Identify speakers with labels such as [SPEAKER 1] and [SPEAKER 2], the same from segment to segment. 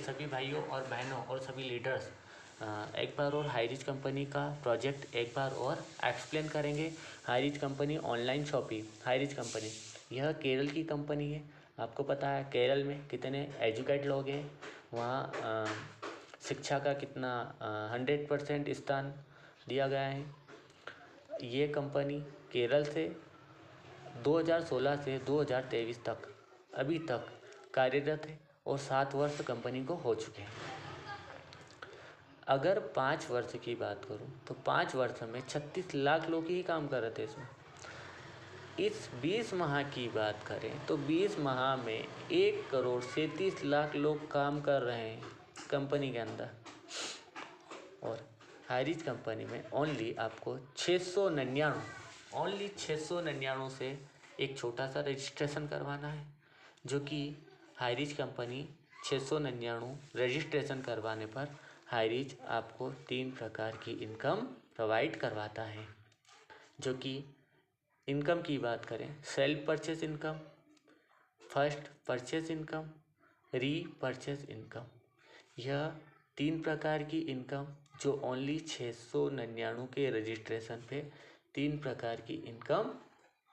[SPEAKER 1] सभी भाइयों और बहनों और सभी लीडर्स, एक बार और हाईरिच कंपनी का प्रोजेक्ट एक बार और एक्सप्लेन करेंगे। Highrich company online shopping. Highrich company यह केरल की कंपनी है। आपको पता है केरल में कितने एजुकेट लोग हैं, वहाँ शिक्षा का कितना 100% स्थान दिया गया है। ये कंपनी केरल से 2016 से 2023 तक अभी तक कार्यरत है और 7 वर्ष कंपनी को हो चुके हैं। अगर 5 वर्ष की बात करूं तो 5 वर्ष में 36 लाख लोग ही काम कर रहे थे इसमें। इस 20 माह की बात करें तो 20 माह में 1,37,00,000 लोग काम कर रहे हैं कंपनी के अंदर। और हाईरिच कंपनी में ओनली आपको 699 से एक छोटा सा रजिस्ट्रेशन करवाना है, जो कि हाईरिच कंपनी 699 रजिस्ट्रेशन करवाने पर हाईरिच आपको 3 प्रकार की इनकम प्रोवाइड करवाता है। जो कि इनकम की बात करें, self purchase income, first purchase income, री परचेस इनकम। यह 3 प्रकार की इनकम जो ओनली 699 के रजिस्ट्रेशन पे 3 प्रकार की इनकम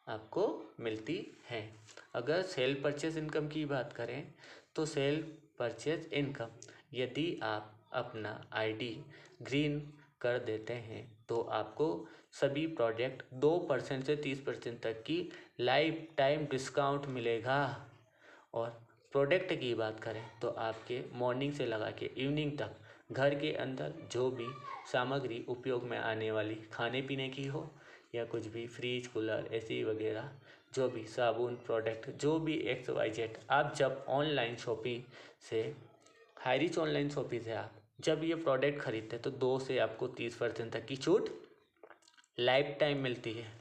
[SPEAKER 1] आपको मिलती है। अगर सेल परचेस इनकम की बात करें तो सेल परचेस इनकम, यदि आप अपना आईडी ग्रीन कर देते हैं तो आपको सभी प्रोडक्ट 2% से 30% तक की लाइफ टाइम डिस्काउंट मिलेगा। और प्रोडक्ट की बात करें तो आपके मॉर्निंग से लगा के इवनिंग तक घर के अंदर जो भी सामग्री उपयोग में आने वाली खाने पीने की हो या कुछ भी फ्रिज कूलर एसी वगैरह, जो भी साबुन प्रोडक्ट, जो भी XYZ, आप जब ऑनलाइन शॉपिंग से हाईरिच ऑनलाइन शॉपिंग से आप जब ये प्रोडक्ट खरीदते हैं तो 2 से आपको 30% तक की छूट लाइफ टाइम मिलती है।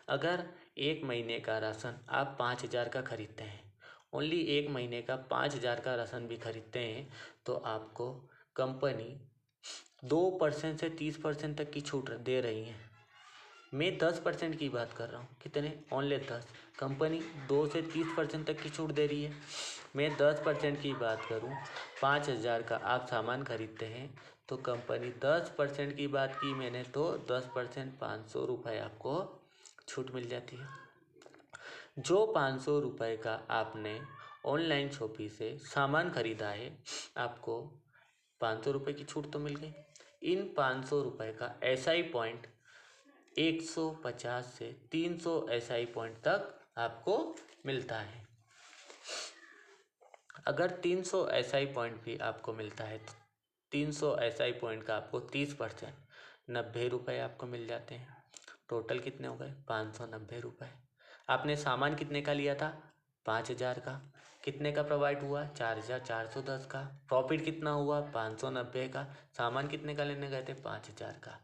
[SPEAKER 1] अगर 1 महीने का राशन आप 5,000 का खरीदते हैं, ओनली 1 महीने का 5,000 का राशन भी खरीदते हैं तो आपको कंपनी 2% से 30% तक की छूट दे रही है। मैं 10% की बात कर रहा हूँ। कितने? ओनली 10। कंपनी 2 से 30% तक की छूट दे रही है। मैं 10% की बात करूँ, 5,000 का आप सामान खरीदते हैं तो कंपनी 10% की बात की मैंने तो 10% 500 रुपये आपको छूट मिल जाती है। जो 500 रुपये का आपने ऑनलाइन शॉपिंग से सामान खरीदा है, आपको 500 रुपये की छूट तो मिल गई। इन 500 रुपये का SI पॉइंट 150 से 300 SI पॉइंट तक आपको मिलता है। अगर 300 SI पॉइंट भी आपको मिलता है तो 300 SI पॉइंट का आपको 30% 90 रुपये आपको मिल जाते हैं। टोटल कितने हो गए? 590 रुपये। आपने सामान कितने का लिया था? 5,000 का। कितने का प्रोवाइड हुआ? 4,410 का। प्रॉफिट कितना हुआ? 590 का। सामान कितने का लेने गए थे? 5,000 का।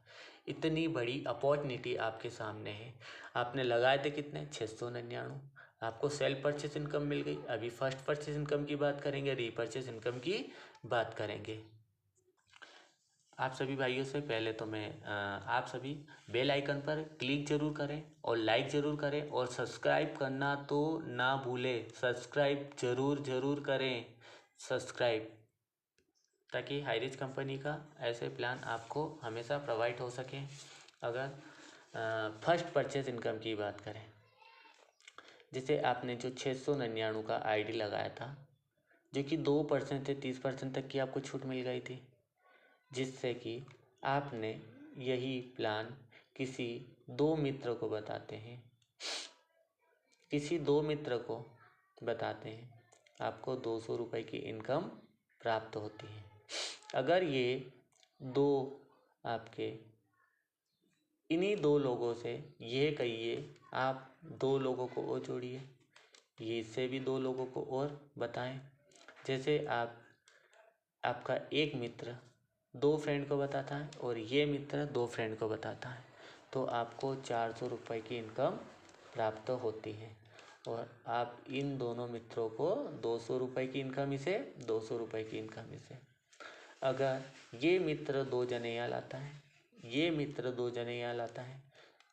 [SPEAKER 1] इतनी बड़ी अपॉर्चुनिटी आपके सामने है। आपने लगाए थे कितने? 699। आपको सेल परचेस इनकम मिल गई। अभी फर्स्ट परचेस इनकम की बात करेंगे, रीपरचेस इनकम की बात करेंगे। आप सभी भाइयों से पहले तो मैं आप सभी बेल आइकन पर क्लिक ज़रूर करें और लाइक ज़रूर करें और सब्सक्राइब करना तो ना भूलें। सब्सक्राइब ज़रूर करें, सब्सक्राइब, ताकि हाईरिच कंपनी का ऐसे प्लान आपको हमेशा प्रोवाइड हो सके। अगर फर्स्ट परचेज इनकम की बात करें, जैसे आपने जो 699 का आईडी लगाया था, जो कि 2% से 30% तक की आपको छूट मिल गई थी, जिससे कि आपने यही प्लान किसी 2 मित्र को बताते हैं, किसी 2 मित्र को बताते हैं, आपको 200 रुपये की इनकम प्राप्त होती है। अगर ये 2 आपके इन्हीं 2 लोगों से, ये कहिए आप 2 लोगों को और जोड़िए, ये इससे भी 2 लोगों को और बताएं। जैसे आपका एक मित्र 2 फ्रेंड को बताता है और ये मित्र 2 फ्रेंड को बताता है, तो आपको 400 रुपये की इनकम प्राप्त होती है। और आप इन दोनों मित्रों को 200 रुपये की इनकम इसे, 200 रुपये की इनकम इसे। अगर ये मित्र 2 जने यहाँ लाता है, ये मित्र 2 जने यहाँ लाता है,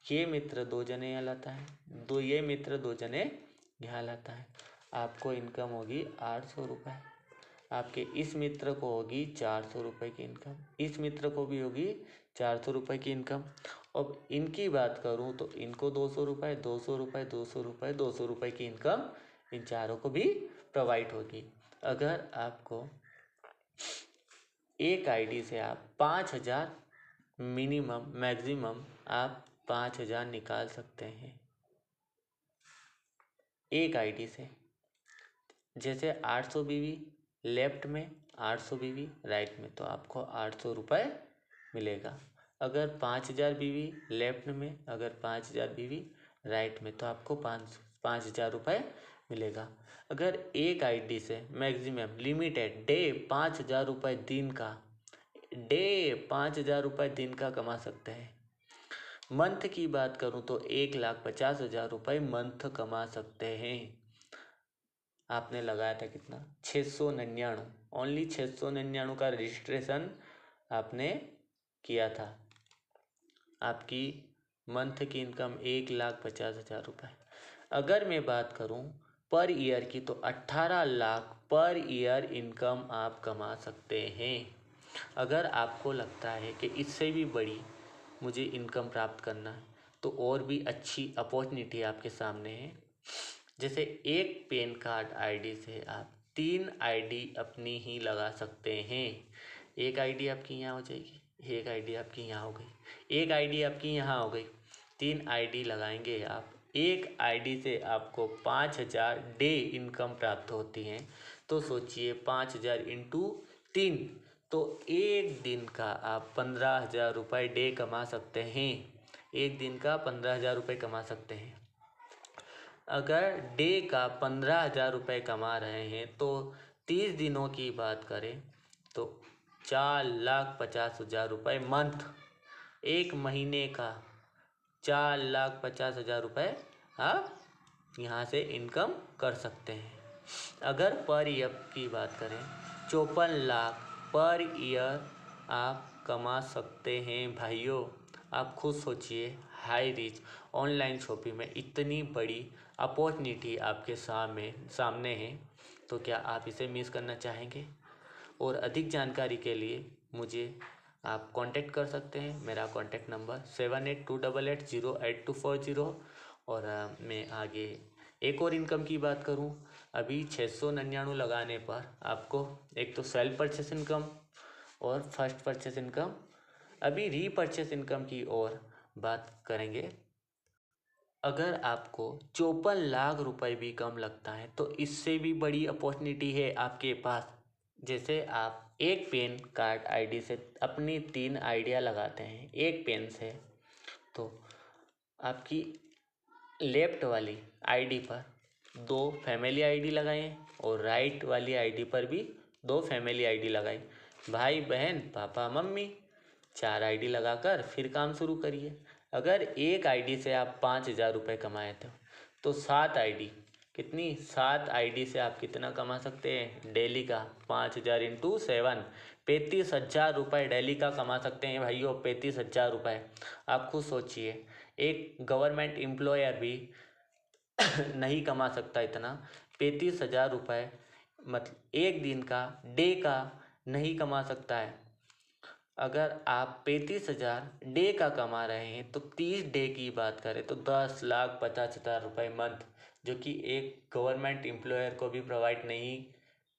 [SPEAKER 1] ये मित्र 2 जने यहाँ लाता है, ये मित्र 2 जने यहाँ लाता है, आपको इनकम होगी 800 रुपये। आपके इस मित्र को होगी 400 रुपये की इनकम, इस मित्र को भी होगी 400 रुपये की इनकम। अब इनकी बात करूं तो इनको 200 रुपये, 200 रुपये, 200 रुपये, 200 रुपये की इनकम इन चारों को भी प्रोवाइड होगी। अगर आपको एक आईडी से आप 5,000 मिनिमम मैक्सिमम आप 5,000 निकाल सकते हैं एक आईडी से। जैसे 800 बीवी लेफ्ट में, 800 बीवी राइट में, तो आपको 800 रुपये मिलेगा। अगर 5,000 बीवी लेफ्ट में, अगर 5,000 बीवी राइट में, तो आपको 5,000 रुपये मिलेगा। अगर एक आईडी से मैक्सिमम लिमिटेड डे 5,000 रुपये दिन का, डे 5,000 रुपये दिन का कमा सकते हैं। मंथ की बात करूं तो 1,50,000 रुपये मंथ कमा सकते हैं। आपने लगाया था कितना? 699, ओनली 699 का रजिस्ट्रेशन आपने किया था। आपकी मंथ की इनकम 1,50,000 रुपये। अगर मैं बात करूं पर ईयर की तो 18 लाख पर ईयर इनकम आप कमा सकते हैं। अगर आपको लगता है कि इससे भी बड़ी मुझे इनकम प्राप्त करना है तो और भी अच्छी अपॉर्चुनिटी आपके सामने है। जैसे एक पैन कार्ड आईडी से आप 3 आईडी अपनी ही लगा सकते हैं। एक आईडी आपकी यहाँ हो जाएगी, एक आईडी आपकी यहाँ हो गई, एक आईडी आपकी यहाँ हो गई, 3 आईडी लगाएंगे आप। एक आईडी से आपको 5,000 डे इनकम प्राप्त होती है। तो सोचिए 5,000 इंटू 3, तो एक दिन का आप 15,000 रुपये डे कमा सकते हैं। एक दिन का 15,000 रुपये कमा सकते हैं। अगर डे का 15,000 रुपये कमा रहे हैं तो 30 दिनों की बात करें तो 4,50,000 रुपये मंथ, एक महीने का 4,50,000 रुपये आप यहाँ से इनकम कर सकते हैं। अगर पर ईयर की बात करें 54 लाख पर ईयर आप कमा सकते हैं भाइयों। आप खुद सोचिए, हाई रीच ऑनलाइन शॉपिंग में इतनी बड़ी अपॉर्चुनिटी आपके सामने है, तो क्या आप इसे मिस करना चाहेंगे? और अधिक जानकारी के लिए मुझे आप कांटेक्ट कर सकते हैं। मेरा कांटेक्ट नंबर 7828808240। और मैं आगे एक और इनकम की बात करूं, अभी 699 लगाने पर आपको एक तो सेल्फ परचेस इनकम और फर्स्ट परचेस इनकम, अभी रीपरचेस इनकम की और बात करेंगे। अगर आपको 54 लाख रुपए भी कम लगता है तो इससे भी बड़ी अपॉर्चुनिटी है आपके पास। जैसे आप एक पैन कार्ड आईडी से अपनी 3 आइडिया लगाते हैं एक पेन से, तो आपकी लेफ्ट वाली आईडी पर 2 फैमिली आईडी लगाएं और राइट वाली आईडी पर भी 2 फैमिली आईडी लगाएं। भाई बहन पापा मम्मी 4 आईडी लगाकर फिर काम शुरू करिए। अगर एक आईडी से आप 5,000 रुपये कमाए थे तो 7 आईडी, कितनी 7 आईडी से आप कितना कमा सकते हैं डेली का? 5,000 इंटू 7, 35,000 रुपये डेली का कमा सकते हैं भाइयों। 35,000 रुपये आप खुद सोचिए, एक गवर्नमेंट एम्प्लॉयर भी नहीं कमा सकता इतना। 35,000 रुपये मतलब एक दिन का, डे का नहीं कमा सकता है। अगर आप 35,000 डे का कमा रहे हैं तो 30 डे की बात करें तो 10,50,000 रुपये मंथ, जो कि एक गवर्नमेंट एम्प्लॉयर को भी प्रोवाइड नहीं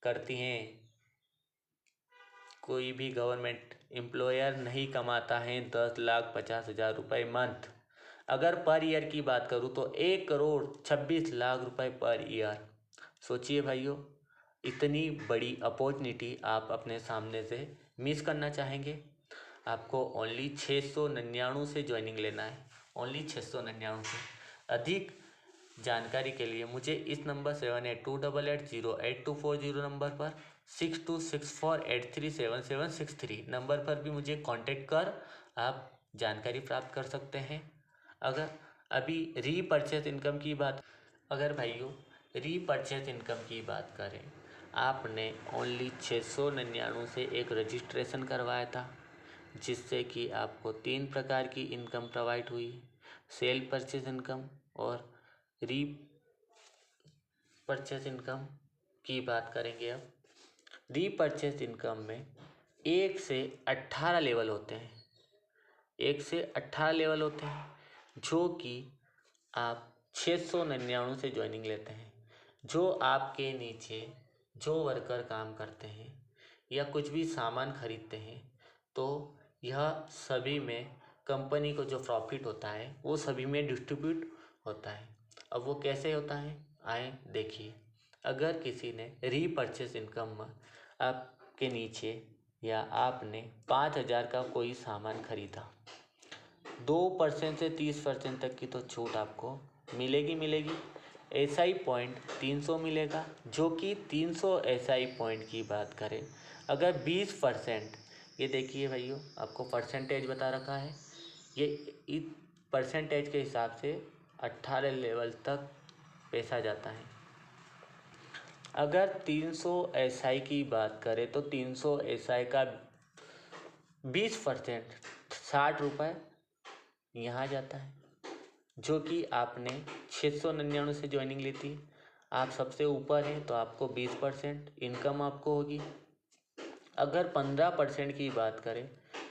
[SPEAKER 1] करती हैं। कोई भी गवर्नमेंट एम्प्लॉयर नहीं कमाता है 10,50,000 रुपये मंथ। अगर पर ईयर की बात करूँ तो 1,26,00,000 रुपये पर ईयर। सोचिए भाइयों, इतनी बड़ी अपॉर्चुनिटी आप अपने सामने से मिस करना चाहेंगे? आपको ओनली 699 से ज्वाइनिंग लेना है, ओनली 699 से। अधिक जानकारी के लिए मुझे इस नंबर 7828808240 नंबर पर 6264837763 नंबर पर भी मुझे कांटेक्ट कर आप जानकारी प्राप्त कर सकते हैं। अगर अभी रीपरचेस इनकम की बात, अगर भाइयों रीपरचेस इनकम की बात करें, आपने ओनली 699 से एक रजिस्ट्रेशन करवाया था जिससे कि आपको 3 प्रकार की इनकम प्रोवाइड हुई, सेल परचेज इनकम और री परचेज इनकम की बात करेंगे अब। रीपर्चेस इनकम में 1 से 18 लेवल होते हैं, 1 से 18 लेवल होते हैं, जो कि आप 699 से ज्वाइनिंग लेते हैं। जो आपके नीचे जो वर्कर काम करते हैं या कुछ भी सामान खरीदते हैं, तो यह सभी में कंपनी को जो प्रॉफिट होता है वो सभी में डिस्ट्रीब्यूट होता है। अब वो कैसे होता है, आए देखिए। अगर किसी ने रीपर्चेस इनकम में आपके नीचे या आपने 5,000 का कोई सामान खरीदा, 2% से 30% तक की तो छूट आपको मिलेगी। SI पॉइंट 300 मिलेगा, जो कि 300 SI पॉइंट की बात करें अगर 20%, ये देखिए भाइयों आपको परसेंटेज बता रखा है, ये इस परसेंटेज के हिसाब से 18 लेवल तक पैसा जाता है। अगर 300 SI की बात करें तो 300 SI का 20% 60 रुपये यहाँ जाता है, जो कि आपने 699 से ज्वाइनिंग ली थी। आप सबसे ऊपर हैं तो आपको 20% इनकम आपको होगी। अगर 15% की बात करें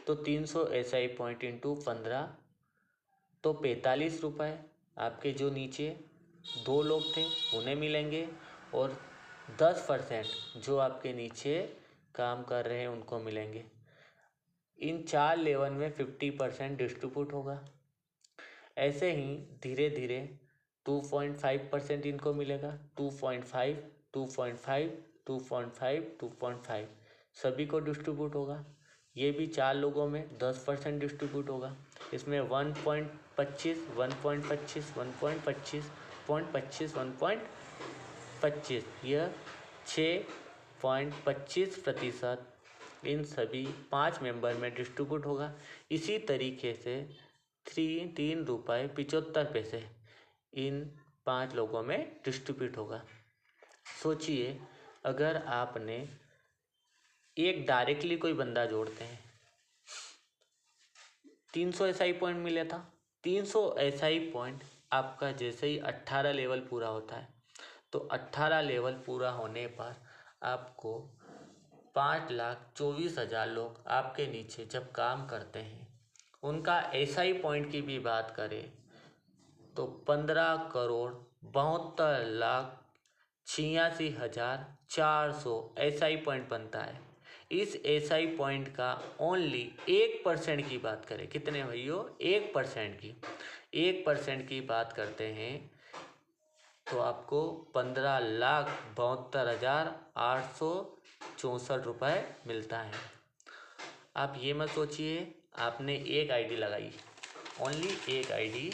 [SPEAKER 1] तो 300 SI पॉइंट इंटू 15 तो 45 रुपये आपके जो नीचे 2 लोग थे उन्हें मिलेंगे, और 10% जो आपके नीचे काम कर रहे हैं उनको मिलेंगे। इन 4 लेवल में 50% डिस्ट्रीब्यूट होगा। ऐसे ही धीरे धीरे 2.5% इनको मिलेगा, 2.5, 2.5, 2.5, 2.5 सभी को डिस्ट्रीब्यूट होगा। ये भी 4 लोगों में 10% डिस्ट्रीब्यूट होगा। इसमें 1.25, 1.25, 1.25, 1.25, 1.25 यह 6.25% इन सभी 5 मेंबर में डिस्ट्रीब्यूट होगा। इसी तरीके से 3 रुपये 75 पैसे इन 5 लोगों में डिस्ट्रीब्यूट होगा। सोचिए अगर आपने एक डायरेक्टली कोई बंदा जोड़ते हैं, 300 SI पॉइंट मिला था, 300 SI पॉइंट आपका जैसे ही 18 लेवल पूरा होता है, तो 18 लेवल पूरा होने पर आपको 5,24,000 लोग आपके नीचे जब काम करते हैं, उनका SI पॉइंट की भी बात करें तो 15,72,86,400 SI पॉइंट बनता है। इस SI पॉइंट का ओनली 1% की बात करें, कितने भाइयों, 1% की 1% की बात करते हैं तो आपको 15,72,864 रुपये मिलता है। आप ये मत सोचिए आपने एक आईडी लगाई, ओनली एक आईडी